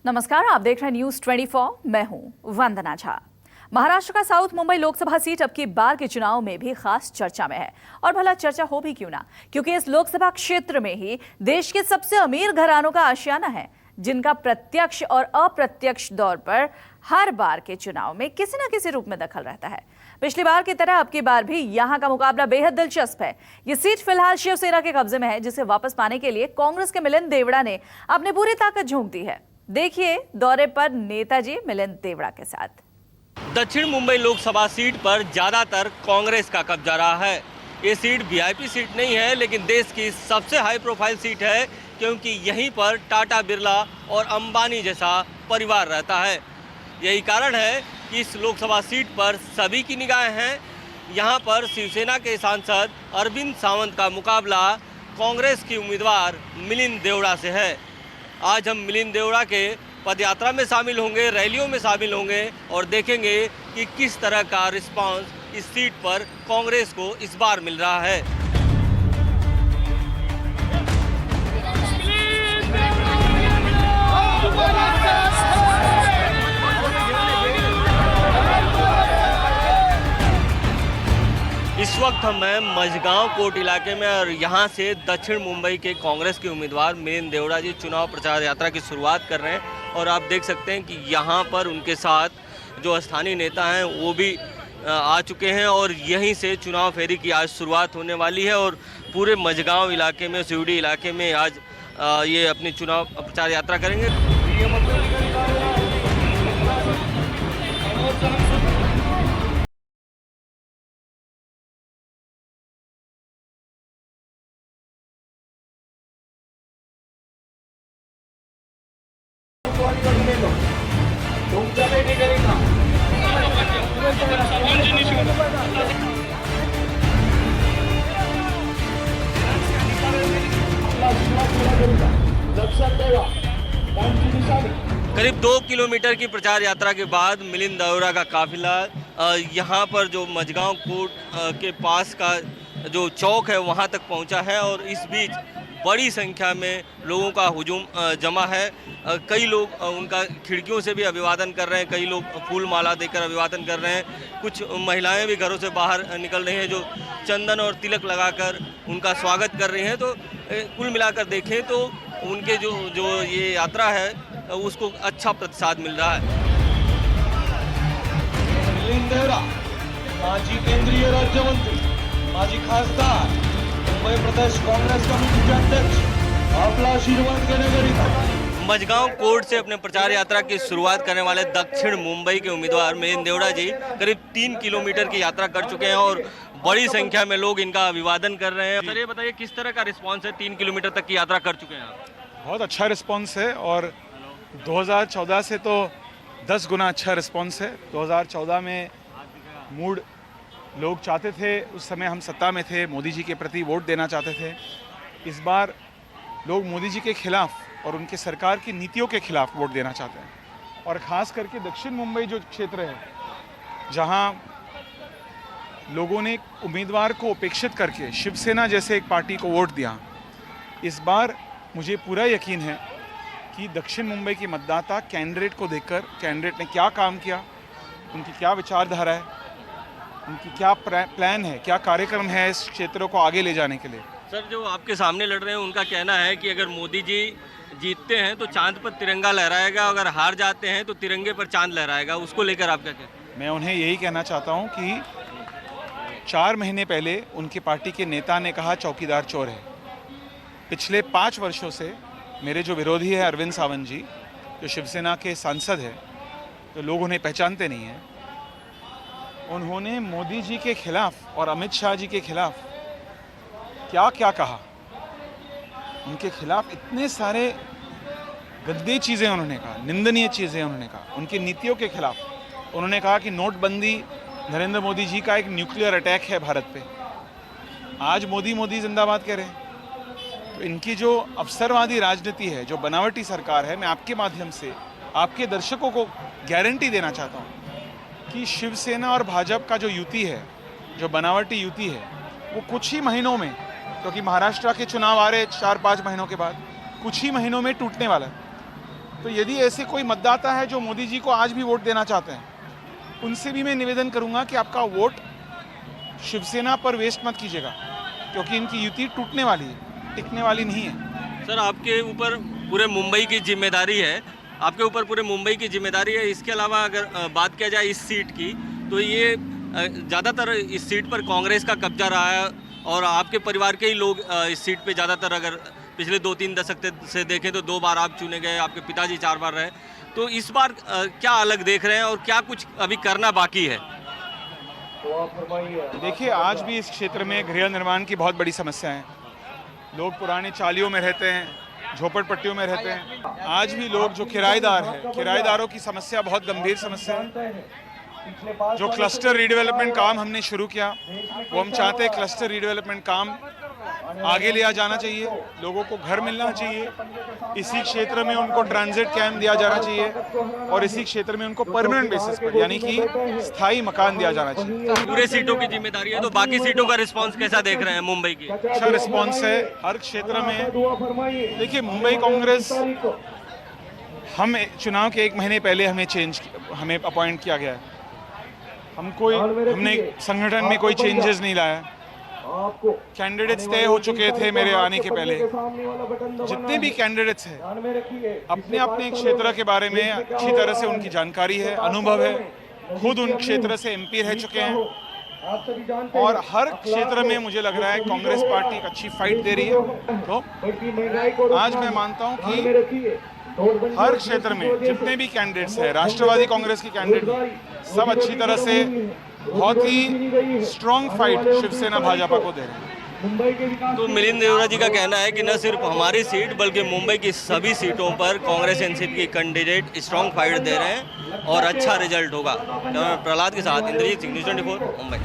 नमस्कार, आप देख रहे हैं न्यूज 24। मैं हूं वंदना झा। महाराष्ट्र का साउथ मुंबई लोकसभा सीट अब की बार के चुनाव में भी खास चर्चा में है। और भला चर्चा हो भी क्यों ना, क्योंकि इस लोकसभा क्षेत्र में ही देश के सबसे अमीर घरानों का आशियाना है, जिनका प्रत्यक्ष और अप्रत्यक्ष तौर पर हर बार के चुनाव में किसी न किसी रूप में दखल रहता है। पिछली बार की तरह अब की बार भी यहाँ का मुकाबला बेहद दिलचस्प है। ये सीट फिलहाल शिवसेना के कब्जे में है, जिसे वापस पाने के लिए कांग्रेस के मिलिंद देवड़ा ने अपनी पूरी ताकत झोंक दी है। देखिए दौरे पर नेताजी मिलिंद देवड़ा के साथ। दक्षिण मुंबई लोकसभा सीट पर ज्यादातर कांग्रेस का कब्जा रहा है। ये सीट वीआईपी सीट नहीं है, लेकिन देश की सबसे हाई प्रोफाइल सीट है, क्योंकि यहीं पर टाटा बिरला और अंबानी जैसा परिवार रहता है। यही कारण है कि इस लोकसभा सीट पर सभी की निगाहें हैं। यहाँ पर शिवसेना के सांसद अरविंद सावंत का मुकाबला कांग्रेस की उम्मीदवार मिलिंद देवड़ा से है। आज हम मिलिंद देवड़ा के पदयात्रा में शामिल होंगे, रैलियों में शामिल होंगे और देखेंगे कि किस तरह का रिस्पांस इस सीट पर कांग्रेस को इस बार मिल रहा है। इस वक्त हम हैं मझगांव कोर्ट इलाके में और यहाँ से दक्षिण मुंबई के कांग्रेस के उम्मीदवार मिलिंद देवड़ा जी चुनाव प्रचार यात्रा की शुरुआत कर रहे हैं। और आप देख सकते हैं कि यहाँ पर उनके साथ जो स्थानीय नेता हैं वो भी आ चुके हैं और यहीं से चुनाव फेरी की आज शुरुआत होने वाली है। और पूरे मझगांव इलाके में, सिवड़ी इलाके में आज ये अपनी चुनाव प्रचार यात्रा करेंगे। करीब 2 किलोमीटर की प्रचार यात्रा के बाद मिलिंद देवड़ा का काफिला यहाँ पर जो मझगांव कोर्ट के पास का जो चौक है वहाँ तक पहुँचा है। और इस बीच बड़ी संख्या में लोगों का हुजूम जमा है। कई लोग उनका खिड़कियों से भी अभिवादन कर रहे हैं, कई लोग फूल माला देकर अभिवादन कर रहे हैं। कुछ महिलाएं भी घरों से बाहर निकल रही हैं जो चंदन और तिलक लगाकर उनका स्वागत कर रही हैं। तो कुल मिलाकर देखें तो उनके जो ये यात्रा है उसको अच्छा प्रतिसाद मिल रहा है। मिलिंद देवड़ा, माजी केंद्रीय राज्यमंत्री, माजी खासदार, मुंबई प्रदेश कांग्रेस कमिटीचे अध्यक्ष, आपला आशीर्वाद घेण्याकरिता मझगांव कोर्ट से अपने प्रचार यात्रा की शुरुआत करने वाले दक्षिण मुंबई के उम्मीदवार मिलिंद देवड़ा जी करीब 3 किलोमीटर की यात्रा कर चुके हैं और बड़ी संख्या में लोग इनका अभिवादन कर रहे हैं। सर ये बताइए किस तरह का रिस्पांस है? 3 किलोमीटर तक की यात्रा कर चुके हैं आप। बहुत अच्छा रिस्पांस है और 2014 से तो 10 गुना अच्छा रिस्पांस है। 2014 में मूड लोग चाहते थे, उस समय हम सत्ता में थे, मोदी जी के प्रति वोट देना चाहते थे। इस बार लोग मोदी जी के खिलाफ और उनके सरकार की नीतियों के खिलाफ वोट देना चाहते हैं। और ख़ास करके दक्षिण मुंबई जो क्षेत्र है, जहां लोगों ने उम्मीदवार को उपेक्षित करके शिवसेना जैसे एक पार्टी को वोट दिया, इस बार मुझे पूरा यकीन है कि दक्षिण मुंबई की मतदाता कैंडिडेट को देखकर, कैंडिडेट ने क्या काम किया, उनकी क्या विचारधारा है, उनकी क्या प्लान है, क्या कार्यक्रम है इस क्षेत्रों को आगे ले जाने के लिए। सर जो आपके सामने लड़ रहे हैं उनका कहना है कि अगर मोदी जी जीतते हैं तो चांद पर तिरंगा लहराएगा, अगर हार जाते हैं तो तिरंगे पर चांद लहराएगा। उसको लेकर आप क्या कहते हैं? मैं उन्हें यही कहना चाहता हूं कि 4 महीने पहले उनके पार्टी के नेता ने कहा चौकीदार चोर है। पिछले 5 वर्षों से मेरे जो विरोधी है अरविंद सावंत जी, जो शिवसेना के सांसद हैं, तो लोग उन्हें पहचानते नहीं हैं। उन्होंने मोदी जी के खिलाफ और अमित शाह जी के खिलाफ क्या क्या कहा। उनके खिलाफ इतने सारे गंदी चीज़ें उन्होंने कहा, निंदनीय चीज़ें उन्होंने कहा। उनकी नीतियों के खिलाफ उन्होंने कहा कि नोटबंदी नरेंद्र मोदी जी का एक न्यूक्लियर अटैक है भारत पे। आज मोदी मोदी जिंदाबाद कह रहे हैं। तो इनकी जो अवसरवादी राजनीति है, जो बनावटी सरकार है, मैं आपके माध्यम से आपके दर्शकों को गारंटी देना चाहता हूँ कि शिवसेना और भाजपा का जो युति है, जो बनावटी युति है, वो कुछ ही महीनों में, क्योंकि महाराष्ट्र के चुनाव आ रहे 4-5 महीनों के बाद, कुछ ही महीनों में टूटने वाला है। तो यदि ऐसे कोई मतदाता है जो मोदी जी को आज भी वोट देना चाहते हैं, उनसे भी मैं निवेदन करूंगा कि आपका वोट शिवसेना पर वेस्ट मत कीजिएगा, क्योंकि इनकी युति टूटने वाली है, टिकने वाली नहीं है। सर, आपके ऊपर पूरे मुंबई की जिम्मेदारी है, आपके ऊपर पूरे मुंबई की जिम्मेदारी है। इसके अलावा अगर बात किया जाए इस सीट की, तो ये ज़्यादातर इस सीट पर कांग्रेस का कब्जा रहा है और आपके परिवार के ही लोग इस सीट पे ज़्यादातर, अगर पिछले 2-3 दशक से देखें तो 2 बार आप चुने गए, आपके पिताजी 4 बार रहे। तो इस बार क्या अलग देख रहे हैं और क्या कुछ अभी करना बाकी है? देखिए, आज भी इस क्षेत्र में गृह निर्माण की बहुत बड़ी समस्या है। लोग पुराने चालियों में रहते हैं, झोपड़पट्टियों में रहते हैं। आज भी लोग जो किराएदार हैं, किराएदारों की समस्या बहुत गंभीर समस्या है। जो क्लस्टर रीडेवलपमेंट काम हमने शुरू किया, वो हम चाहते हैं क्लस्टर रीडेवलपमेंट काम आगे लिया जाना चाहिए, लोगों को घर मिलना चाहिए, इसी क्षेत्र में उनको ट्रांजिट कैंप दिया जाना चाहिए और इसी क्षेत्र में उनको परमानेंट बेसिस पर यानी कि स्थायी मकान दिया जाना चाहिए। पूरे सीटों की जिम्मेदारी है, तो बाकी सीटों का रिस्पांस कैसा देख रहे हैं मुंबई की? अच्छा रिस्पांस है हर क्षेत्र में। देखिए, मुंबई कांग्रेस, हम चुनाव के 1 महीने पहले हमें अपॉइंट किया गया है। हमने संगठन में कोई चेंजेस नहीं लाया। कैंडिडेट्स तय हो चुके थे मेरे आने के पहले। जितने भी कैंडिडेट्स हैं, अपने अपने क्षेत्र के बारे में अच्छी तरह से उनकी जानकारी है, अनुभव है, खुद उन क्षेत्र से एमपी रह चुके हैं और हर क्षेत्र में मुझे लग रहा है कांग्रेस पार्टी एक अच्छी फाइट दे रही है। तो आज मैं मानता हूं कि हर क्षेत्र में जितने भी कैंडिडेट्स हैं, राष्ट्रवादी कांग्रेस के कैंडिडेट सब अच्छी तरह से बहुत ही स्ट्रॉन्ग फाइट शिवसेना भाजपा को दे रहे हैं। तो मिलिंद देवरा जी का कहना है कि न सिर्फ हमारी सीट बल्कि मुंबई की सभी सीटों पर कांग्रेस एनसीपी के कैंडिडेट स्ट्रॉन्ग फाइट दे रहे हैं और अच्छा रिजल्ट होगा। प्रहलाद के साथ इंद्रजीत सिंह, न्यूज़ 24 मुंबई।